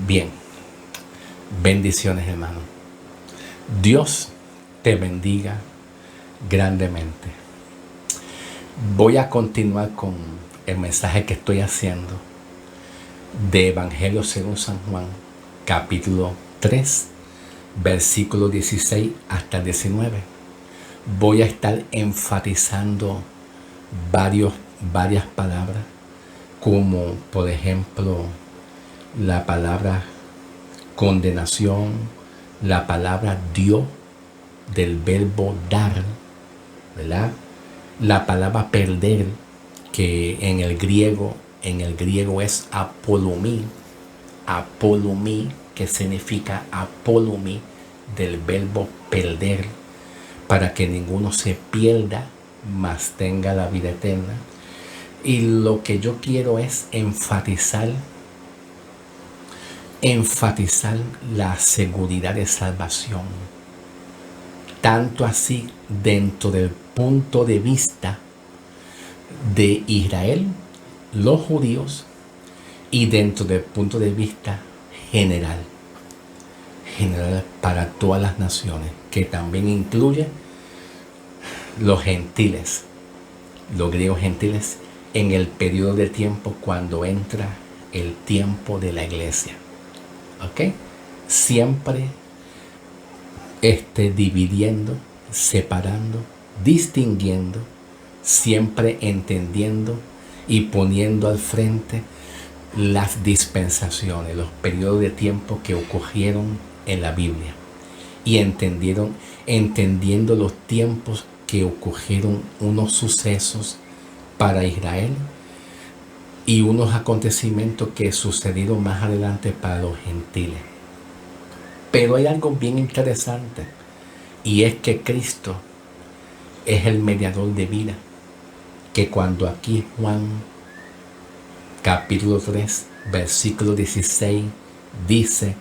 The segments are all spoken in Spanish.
Bien, bendiciones, hermano. Dios te bendiga grandemente. Voy a continuar con el mensaje que estoy haciendo de Evangelio según San Juan, capítulo 3, versículo 16 hasta 19. Voy a estar enfatizando varias palabras, como por ejemplo la palabra condenación, la palabra Dios del verbo dar, ¿verdad? La palabra perder, que en el griego es apolumí, que significa apolumí, del verbo perder, para que ninguno se pierda, mas tenga la vida eterna. Y lo que yo quiero es enfatizar la seguridad de salvación, tanto así dentro del punto de vista de Israel, los judíos, y dentro del punto de vista general para todas las naciones, que también incluye los gentiles, los griegos gentiles, en el periodo de tiempo cuando entra el tiempo de la iglesia. ¿Ok? Siempre dividiendo, separando, distinguiendo, siempre entendiendo y poniendo al frente las dispensaciones, los periodos de tiempo que ocurrieron en la Biblia, y entendiendo los tiempos que ocurrieron, unos sucesos para Israel y unos acontecimientos que sucedieron más adelante para los gentiles. Pero hay algo bien interesante, y es que Cristo es el mediador de vida, que cuando aquí Juan capítulo 3 versículo 16 dice: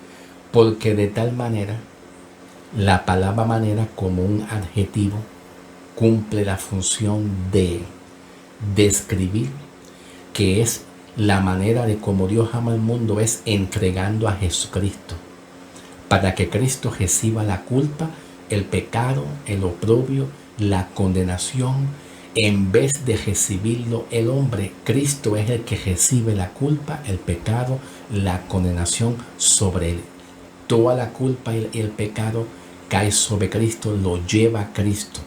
porque de tal manera, la palabra manera como un adjetivo cumple la función de describir, que es la manera de cómo Dios ama al mundo, es entregando a Jesucristo, para que Cristo reciba la culpa, el pecado, el oprobio, la condenación. En vez de recibirlo el hombre, Cristo es el que recibe la culpa, el pecado, la condenación sobre él. Toda la culpa y el pecado cae sobre Cristo, lo lleva Cristo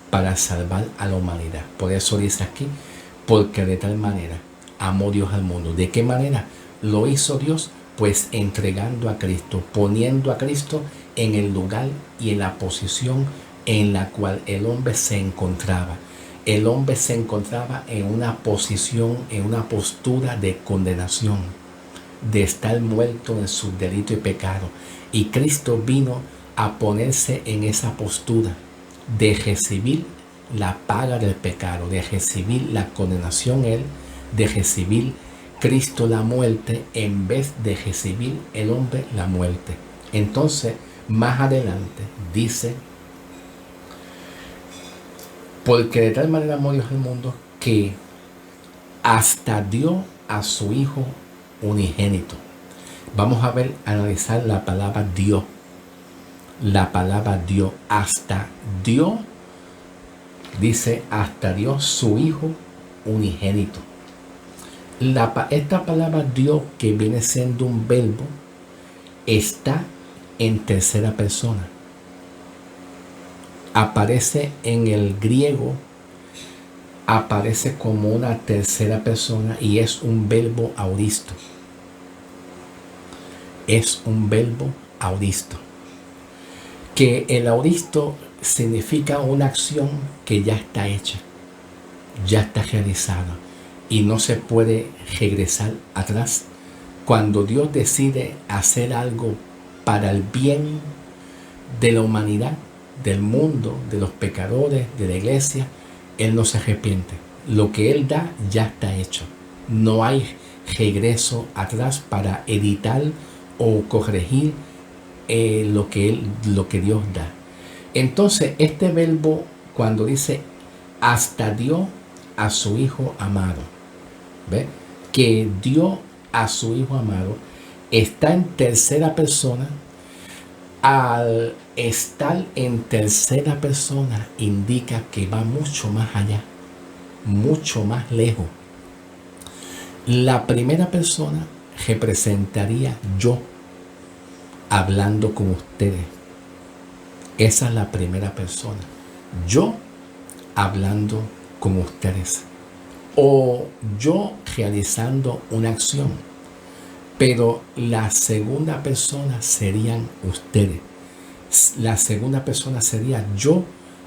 para salvar a la humanidad. Por eso dice aquí: porque de tal manera amó Dios al mundo. ¿De qué manera lo hizo Dios? Pues entregando a Cristo, poniendo a Cristo en el lugar y en la posición en la cual el hombre se encontraba. El hombre se encontraba en una posición, en una postura de condenación, de estar muerto en su delito y pecado. Y Cristo vino a ponerse en esa postura de recibir la paga del pecado, de recibir la condenación él, de recibir Cristo la muerte, en vez de recibir el hombre la muerte. Entonces, más adelante dice: porque de tal manera amó Dios al mundo, que hasta dio a su Hijo unigénito. Vamos a analizar la palabra Dios. La palabra Dios, hasta dio, dice: hasta dio su Hijo unigénito. Esta palabra Dios, que viene siendo un verbo, está en tercera persona. Aparece en el griego, aparece como una tercera persona, y es un verbo auristo. Es un verbo auristo. Que el auristo significa una acción que ya está hecha, ya está realizada, y no se puede regresar atrás. Cuando Dios decide hacer algo para el bien de la humanidad, del mundo, de los pecadores, de la iglesia, Él no se arrepiente. Lo que Él da ya está hecho. No hay regreso atrás para editar o corregir lo que Dios da. Entonces, este verbo, cuando dice hasta dio a su Hijo amado, ¿ve? Que dio a su Hijo amado, está en tercera persona. Al estar en tercera persona indica que va mucho más allá, mucho más lejos. La primera persona representaría yo hablando con ustedes. Esa es la primera persona. Yo hablando con ustedes. O yo realizando una acción. Pero la segunda persona serían ustedes. La segunda persona sería yo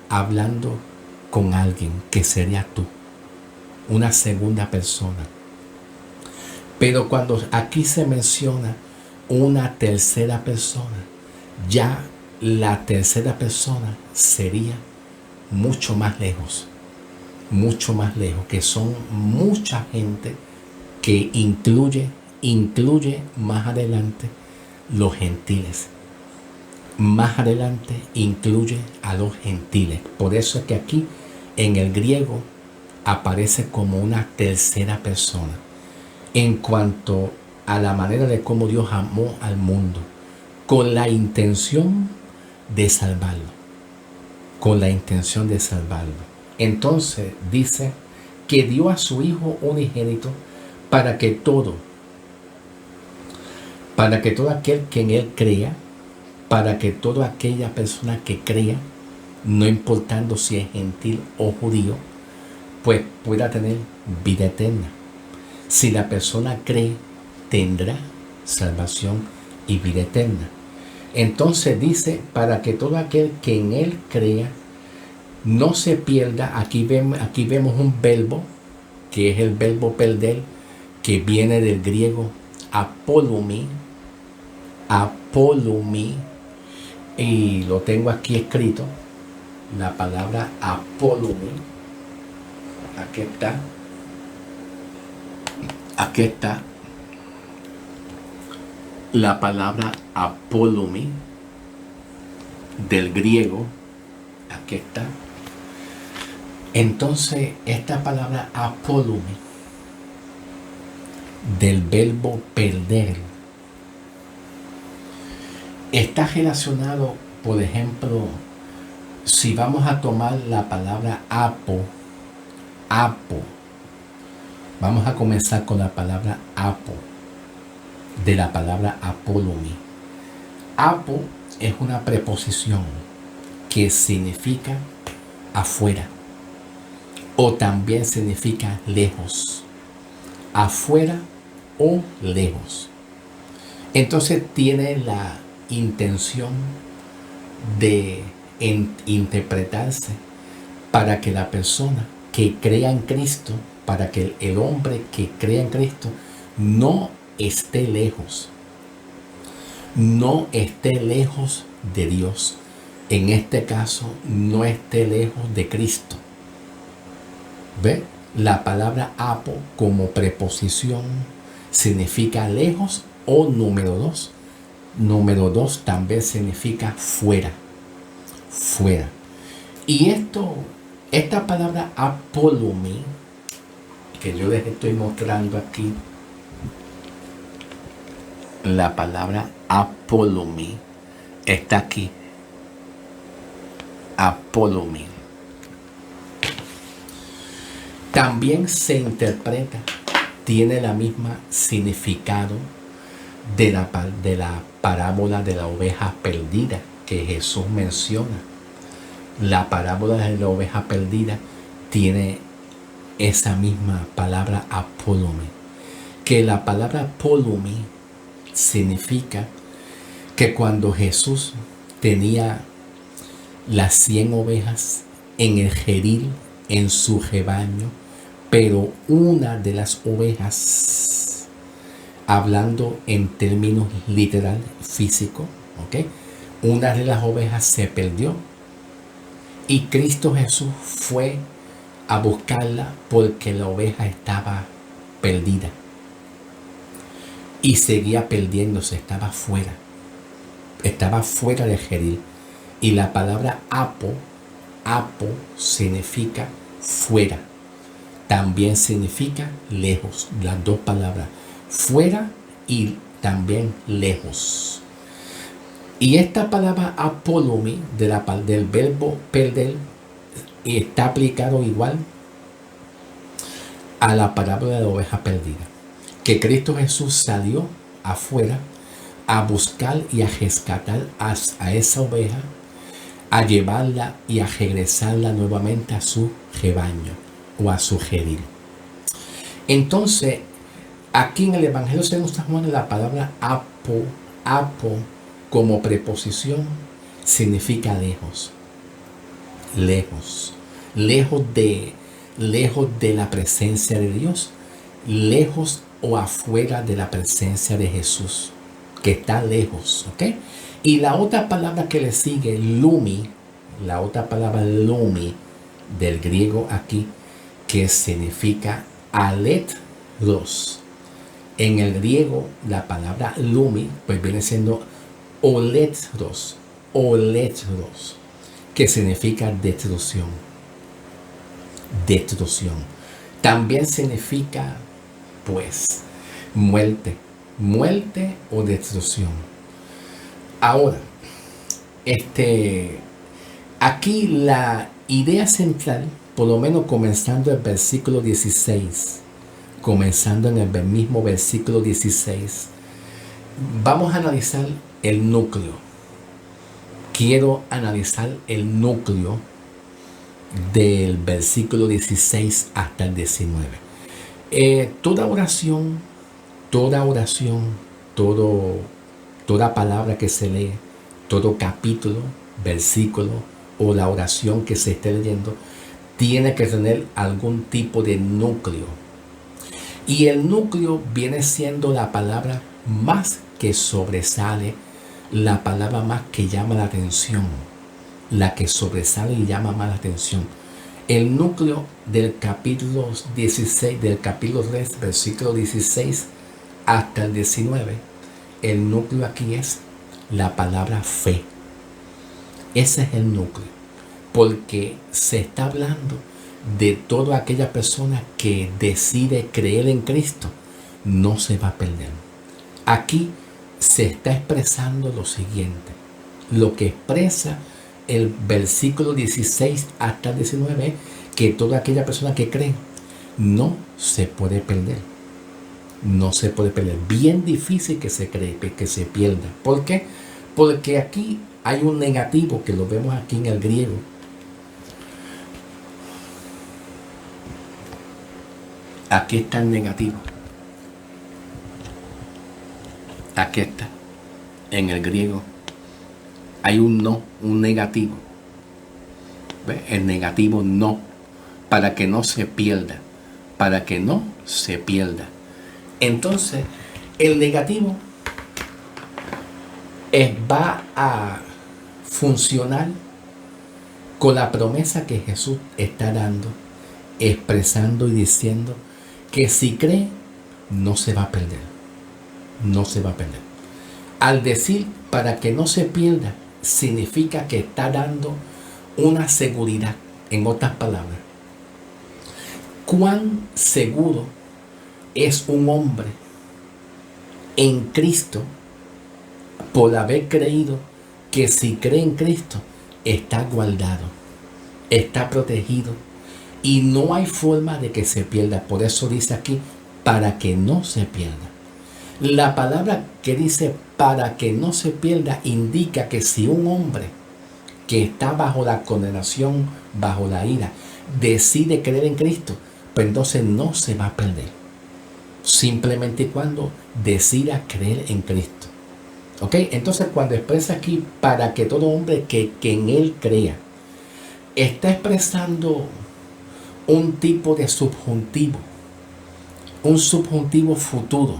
hablando con alguien, que sería tú. Una segunda persona. Pero cuando aquí se menciona una tercera persona, ya la tercera persona sería mucho más lejos, que son mucha gente que incluye más adelante los gentiles. Más adelante incluye a los gentiles. Por eso es que aquí en el griego aparece como una tercera persona en cuanto a la manera de cómo Dios amó al mundo con la intención de salvarlo. Con la intención de salvarlo. Entonces dice que dio a su Hijo unigénito para que todo aquel que en Él crea, para que toda aquella persona que crea, no importando si es gentil o judío, pues pueda tener vida eterna. Si la persona cree, tendrá salvación y vida eterna. Entonces dice, para que todo aquel que en Él crea, no se pierda. Aquí vemos un verbo, que es el verbo perder, que viene del griego apolumi, y lo tengo aquí escrito, la palabra apolumi. Aquí está la palabra apolumi del griego. Aquí está. Entonces, esta palabra apolumi del verbo perder está relacionado, por ejemplo, si vamos a tomar la palabra apo, vamos a comenzar con la palabra apo, de la palabra apolumi. Apo es una preposición que significa afuera, o también significa lejos, afuera o lejos. Entonces tiene la intención de interpretarse para que la persona que crea en Cristo, para que el hombre que crea en Cristo no esté lejos, de Dios. En este caso, no esté lejos de Cristo. ¿Ve? La palabra apo como preposición significa lejos, o número dos. Número dos también significa fuera. Y esta palabra apolumi, que yo les estoy mostrando aquí, la palabra apolumi está aquí. Apolumi. También se interpreta, tiene la misma significado de la parábola de la oveja perdida que Jesús menciona. La parábola de la oveja perdida tiene esa misma palabra apolumi, que la palabra apolumi significa que cuando Jesús tenía las 100 ovejas en el redil, en su rebaño, pero una de las ovejas, hablando en términos literal, físico, ¿ok? Una de las ovejas se perdió y Cristo Jesús fue a buscarla porque la oveja estaba perdida y seguía perdiéndose, estaba fuera del redil. Y la palabra apo significa fuera, también significa lejos. Las dos palabras, fuera y también lejos. Y esta palabra apolumi del verbo perder está aplicado igual a la parábola de la oveja perdida, que Cristo Jesús salió afuera a buscar y a rescatar a esa oveja, a llevarla y a regresarla nuevamente a su rebaño o a su redil. Entonces, aquí en el Evangelio según San Juan, la palabra apo como preposición significa lejos, lejos de la presencia de Dios, lejos o afuera de la presencia de Jesús, que está lejos, ¿ok? Y la otra palabra que le sigue, lumi, la otra palabra lumi del griego aquí, que significa aletros. En el griego, la palabra lumi, pues viene siendo oletros, que significa destrucción. También significa, pues, muerte o destrucción. Ahora, aquí la idea central, por lo menos comenzando el versículo 16, comenzando en el mismo versículo 16, vamos a analizar el núcleo. Quiero analizar el núcleo del versículo 16 hasta el 19. Toda oración, toda palabra que se lee, todo capítulo, versículo o la oración que se esté leyendo, tiene que tener algún tipo de núcleo. Y el núcleo viene siendo la palabra más que sobresale, la palabra más que llama la atención, la que sobresale y llama más la atención. El núcleo del capítulo 16, del capítulo 3, versículo 16 hasta el 19, el núcleo aquí es la palabra fe. Ese es el núcleo, porque se está hablando de toda aquella persona que decide creer en Cristo, no se va a perder. Aquí se está expresando lo siguiente, lo que expresa el versículo 16 hasta el 19, que toda aquella persona que cree no se puede perder. No se puede perder. Bien difícil que se pierda. ¿Por qué? Porque aquí hay un negativo que lo vemos aquí en el griego. Aquí está el negativo. Aquí está. En el griego hay un no, un negativo. ¿Ve? El negativo no. Para que no se pierda. Para que no se pierda. Entonces, el negativo va a funcionar con la promesa que Jesús está dando, expresando y diciendo que si cree, no se va a perder. No se va a perder. Al decir para que no se pierda, significa que está dando una seguridad. En otras palabras, ¿cuán seguro es un hombre en Cristo por haber creído que si cree en Cristo está guardado, está protegido y no hay forma de que se pierda? Por eso dice aquí, para que no se pierda. La palabra que dice para que no se pierda indica que si un hombre que está bajo la condenación, bajo la ira, decide creer en Cristo, pues entonces no se va a perder. Simplemente cuando decida creer en Cristo. ¿Ok? Entonces cuando expresa aquí para que todo hombre que en Él crea, está expresando un tipo de subjuntivo, un subjuntivo futuro,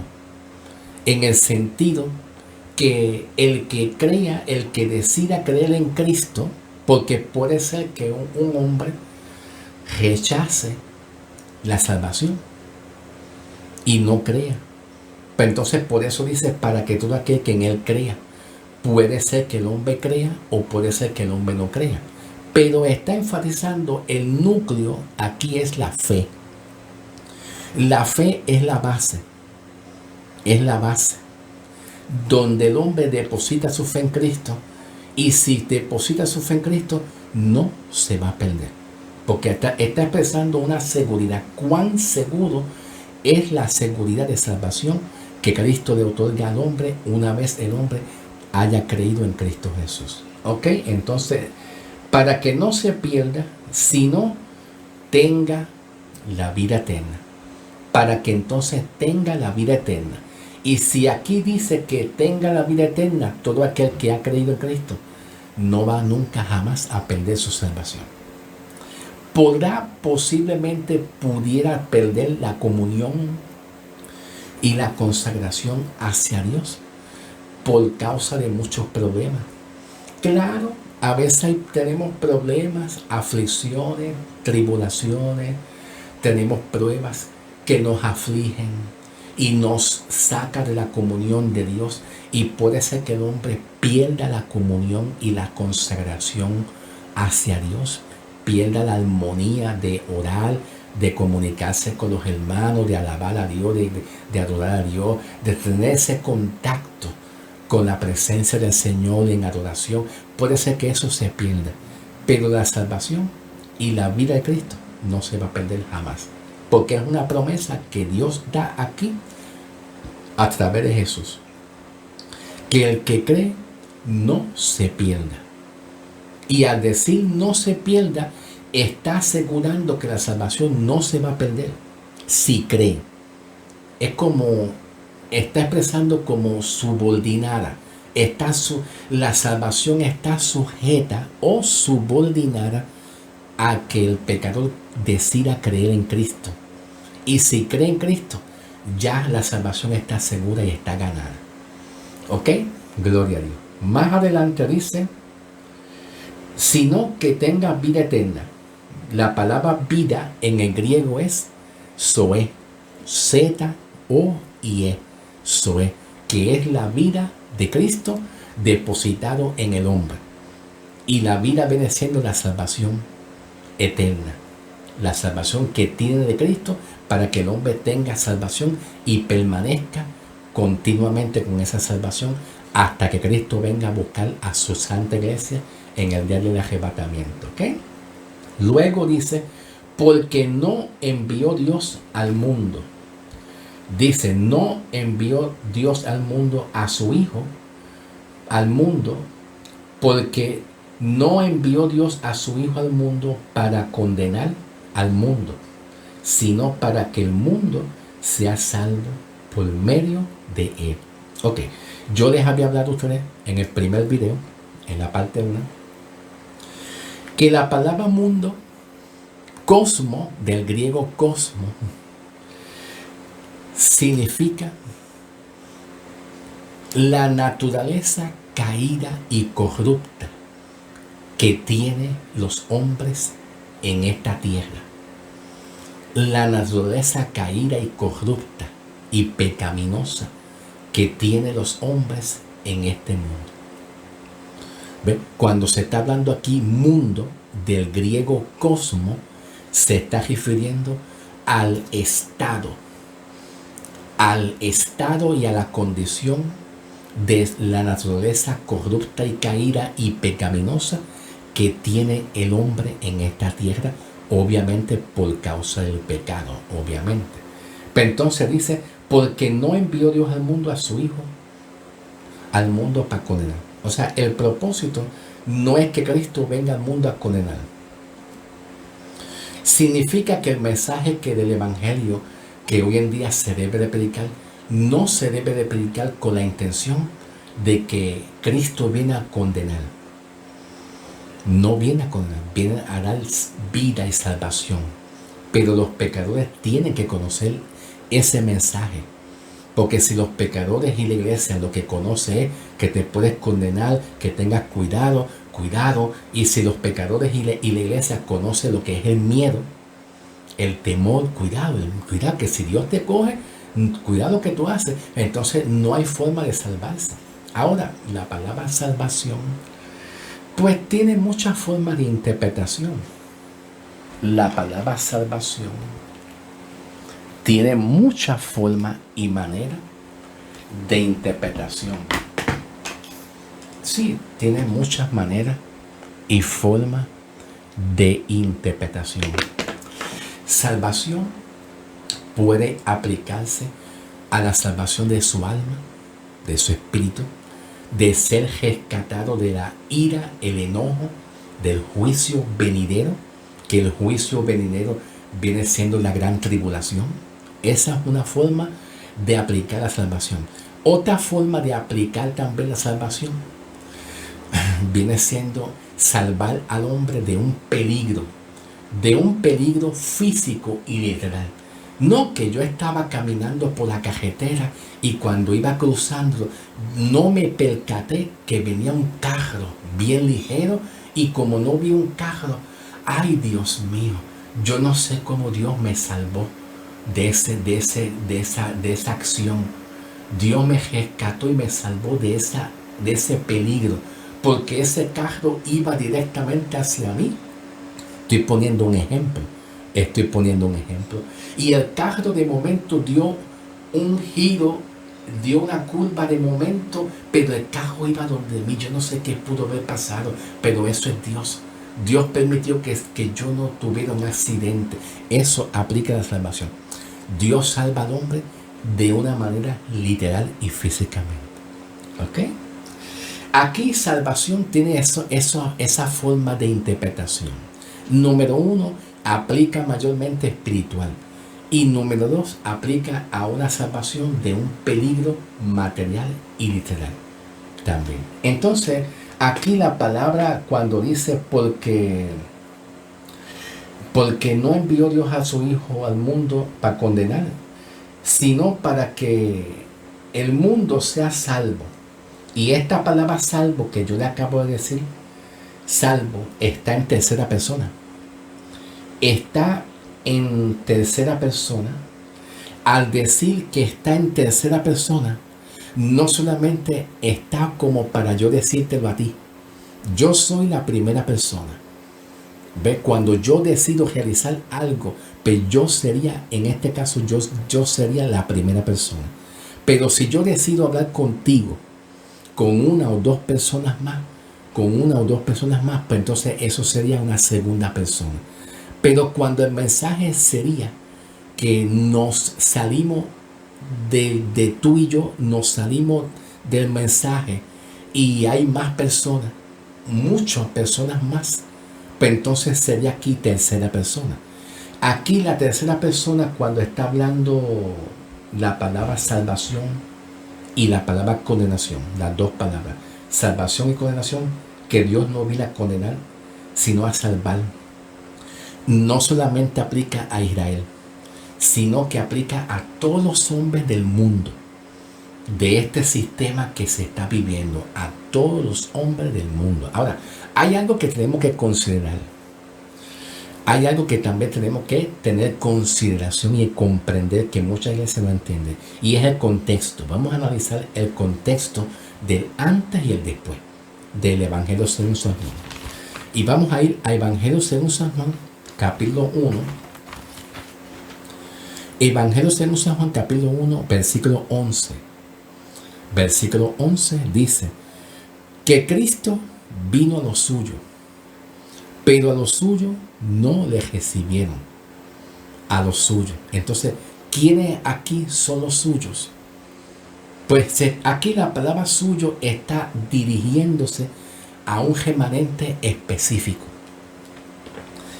en el sentido que el que crea, el que decida creer en Cristo, porque puede ser que un hombre rechace la salvación y no crea. Pero entonces por eso dice para que todo aquel que en Él crea. Puede ser que el hombre crea o puede ser que el hombre no crea. Pero está enfatizando el núcleo, aquí es la fe. La fe es la base. Es la base. donde el hombre deposita su fe en Cristo, y si deposita su fe en Cristo, no se va a perder. Porque está expresando una seguridad. ¿Cuán seguro es la seguridad de salvación que Cristo le otorga al hombre una vez el hombre haya creído en Cristo Jesús? ¿Ok? Entonces, para que no se pierda, sino tenga la vida eterna. Para que entonces tenga la vida eterna. Y si aquí dice que tenga la vida eterna, todo aquel que ha creído en Cristo no va nunca jamás a perder su salvación. Pudiera perder la comunión y la consagración hacia Dios por causa de muchos problemas. Claro, a veces tenemos problemas, aflicciones, tribulaciones, tenemos pruebas que nos afligen y nos saca de la comunión de Dios, y puede ser que el hombre pierda la comunión y la consagración hacia Dios, pierda la armonía de orar, de comunicarse con los hermanos, de alabar a Dios, de adorar a Dios, de tener ese contacto con la presencia del Señor en adoración. Puede ser que eso se pierda, pero la salvación y la vida de Cristo no se va a perder jamás, porque es una promesa que Dios da aquí a través de Jesús, que el que cree no se pierda. Y al decir no se pierda, está asegurando que la salvación no se va a perder si cree. Es como, está expresando como subordinada. La salvación está sujeta o subordinada a que el pecador decida creer en Cristo. Y si cree en Cristo, ya la salvación está segura y está ganada. ¿Ok? Gloria a Dios. Más adelante dice, sino que tenga vida eterna. La palabra vida en el griego es zoe, Z-O-I-E, zoe, que es la vida de Cristo depositado en el hombre. Y la vida viene siendo la salvación eterna, la salvación que tiene de Cristo para que el hombre tenga salvación y permanezca continuamente con esa salvación hasta que Cristo venga a buscar a su santa iglesia en el día del arrebatamiento. ¿Ok? Luego dice, porque no envió Dios al mundo. Dice, no envió Dios al mundo a su Hijo, al mundo, porque no envió Dios a su Hijo al mundo para condenar al mundo, sino para que el mundo sea salvo por medio de él. Ok, yo les había hablado a ustedes en el primer video, en la parte 1, que la palabra mundo, cosmo, del griego cosmo, significa la naturaleza caída y corrupta que tienen los hombres en esta tierra. La naturaleza caída y corrupta y pecaminosa que tienen los hombres en este mundo. ¿Ve? Cuando se está hablando aquí mundo, del griego cosmo, se está refiriendo al estado y a la condición de la naturaleza corrupta y caída y pecaminosa que tiene el hombre en esta tierra, obviamente por causa del pecado, obviamente. Pero entonces dice, porque no envió Dios al mundo a su Hijo, al mundo para condenar. O sea, el propósito no es que Cristo venga al mundo a condenar. Significa que el mensaje que del Evangelio que hoy en día se debe de predicar, no se debe de predicar con la intención de que Cristo viene a condenar. No viene a condenar, viene a dar vida y salvación. Pero los pecadores tienen que conocer ese mensaje. Porque si los pecadores y la iglesia lo que conoce es que te puedes condenar, que tengas cuidado, y si los pecadores y la iglesia conocen lo que es el miedo, el temor, cuidado, que si Dios te coge, cuidado que tú haces, entonces no hay forma de salvarse. Ahora, la palabra salvación, pues tiene muchas formas de interpretación. La palabra salvación tiene muchas formas y maneras de interpretación. Sí, tiene muchas maneras y formas de interpretación. Salvación puede aplicarse a la salvación de su alma, de su espíritu, de ser rescatado de la ira, el enojo, del juicio venidero, que el juicio venidero viene siendo la gran tribulación. Esa es una forma de aplicar la salvación. Otra forma de aplicar también la salvación viene siendo salvar al hombre de un peligro físico y literal. No que yo estaba caminando por la carretera y cuando iba cruzando no me percaté que venía un carro bien ligero y como no vi un carro, ay Dios mío, yo no sé cómo Dios me salvó de esa acción. Dios me rescató y me salvó de ese peligro, porque ese carro iba directamente hacia mí. Estoy poniendo un ejemplo. Y el carro de momento dio un giro, dio una curva de momento, pero el carro iba donde mí. Yo no sé qué pudo haber pasado, pero eso es Dios. Dios permitió que yo no tuviera un accidente. Eso aplica a la salvación. Dios salva al hombre de una manera literal y físicamente. ¿Ok? Aquí salvación tiene esa forma de interpretación. Número 1, aplica mayormente espiritual. Y número 2, aplica a una salvación de un peligro material y literal también. Entonces, aquí la palabra cuando dice porque no envió Dios a su Hijo al mundo para condenar, sino para que el mundo sea salvo. Y esta palabra salvo que yo le acabo de decir, salvo, está en tercera persona. Está en tercera persona. Al decir que está en tercera persona, no solamente está como para yo decírtelo a ti. Yo soy la primera persona. ¿Ve? Cuando yo decido realizar algo, pues yo sería, en este caso, yo sería la primera persona. Pero si yo decido hablar contigo, con una o dos personas más, pues entonces eso sería una segunda persona. Pero cuando el mensaje sería que nos salimos de tú y yo, nos salimos del mensaje y hay más personas, muchas personas más, pues entonces sería aquí tercera persona. Aquí la tercera persona cuando está hablando la palabra salvación y la palabra condenación, las dos palabras, salvación y condenación, que Dios no vino a condenar, sino a salvar. No solamente aplica a Israel, sino que aplica a todos los hombres del mundo, de este sistema que se está viviendo, a todos los hombres del mundo. Ahora, hay algo que tenemos que considerar. Hay algo que también tenemos que tener consideración y comprender que mucha gente no entiende. Y es el contexto. Vamos a analizar el contexto del antes y el después del Evangelio según San Juan. Y vamos a ir a Evangelio según San Juan, capítulo 1. Evangelio según San Juan, capítulo 1, versículo 11. Versículo 11 dice que Cristo vino a lo suyo, pero a los suyos no le recibieron. A los suyos. Entonces, ¿quiénes aquí son los suyos? Pues aquí la palabra suyo está dirigiéndose a un remanente específico.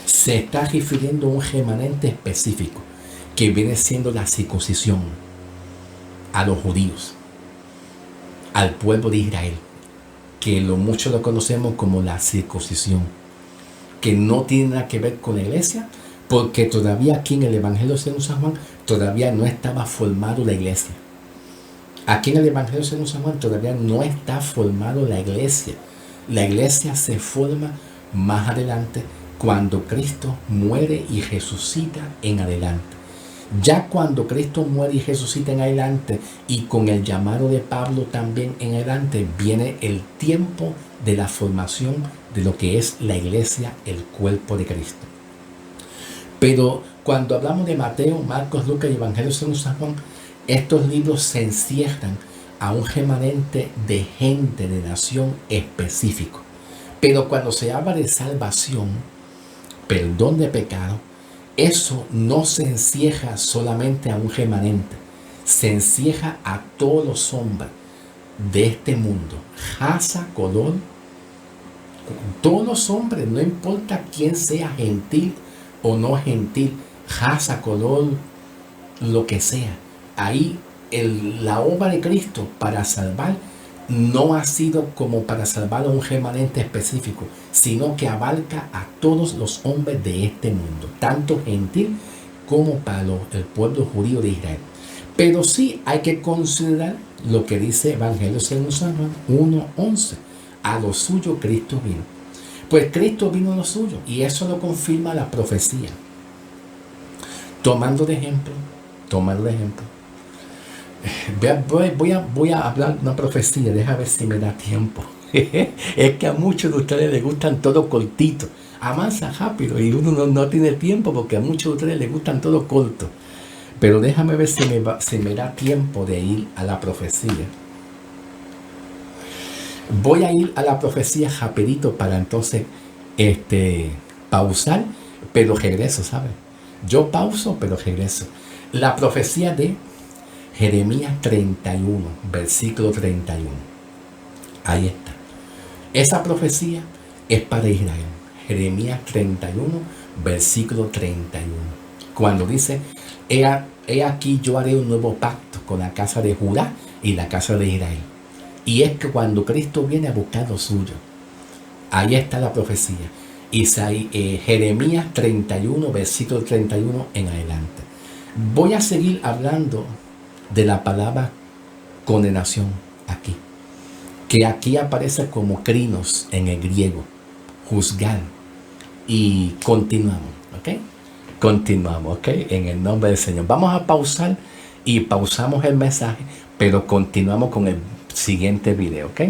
Se está refiriendo a un remanente específico que viene siendo la circuncisión a los judíos, al pueblo de Israel, que muchos lo conocemos como la circuncisión, que no tiene nada que ver con la iglesia, porque todavía aquí en el Evangelio según San Juan todavía no estaba formado la iglesia. Aquí en el Evangelio según San Juan todavía no está formado la iglesia. La iglesia se forma más adelante cuando Cristo muere y resucita en adelante. Ya cuando Cristo muere y resucita en adelante y con el llamado de Pablo también en adelante, viene el tiempo de la formación de lo que es la iglesia, el cuerpo de Cristo. Pero cuando hablamos de Mateo, Marcos, Lucas y Evangelio según San Juan, estos libros se encierran a un remanente de gente, de nación específico. Pero cuando se habla de salvación, perdón de pecado, eso no se encierra solamente a un remanente, se encierra a todos los hombres de este mundo, raza, color, todos los hombres, no importa quién sea, gentil o no gentil, raza, color, lo que sea. Ahí la obra de Cristo para salvar no ha sido como para salvar a un remanente específico, sino que abarca a todos los hombres de este mundo, tanto gentil como para el pueblo judío de Israel. Pero sí hay que considerar lo que dice Evangelio según San Juan 1:11. A lo suyo Cristo vino. Pues Cristo vino a lo suyo y eso lo confirma la profecía. Tomando de ejemplo, voy a hablar una profecía, deja ver si me da tiempo. Es que a muchos de ustedes les gustan todo cortito, avanza rápido y uno no tiene tiempo porque a muchos de ustedes les gustan todo corto. Pero déjame ver si me da tiempo de ir a la profecía. Voy a ir a la profecía rapidito para entonces pausar, pero regreso, ¿sabes? Yo pauso, pero regreso. La profecía de Jeremías 31, versículo 31. Ahí está. Esa profecía es para Israel. Jeremías 31, versículo 31. Cuando dice, he aquí yo haré un nuevo pacto con la casa de Judá y la casa de Israel. Y es que cuando Cristo viene a buscar lo suyo, ahí está la profecía. Jeremías 31, versículo 31 en adelante. Voy a seguir hablando de la palabra condenación aquí, que aquí aparece como krinos en el griego, juzgar. Y continuamos, ¿ok? Continuamos, ¿ok? En el nombre del Señor. Vamos a pausar y pausamos el mensaje, pero continuamos con el siguiente video, ¿ok?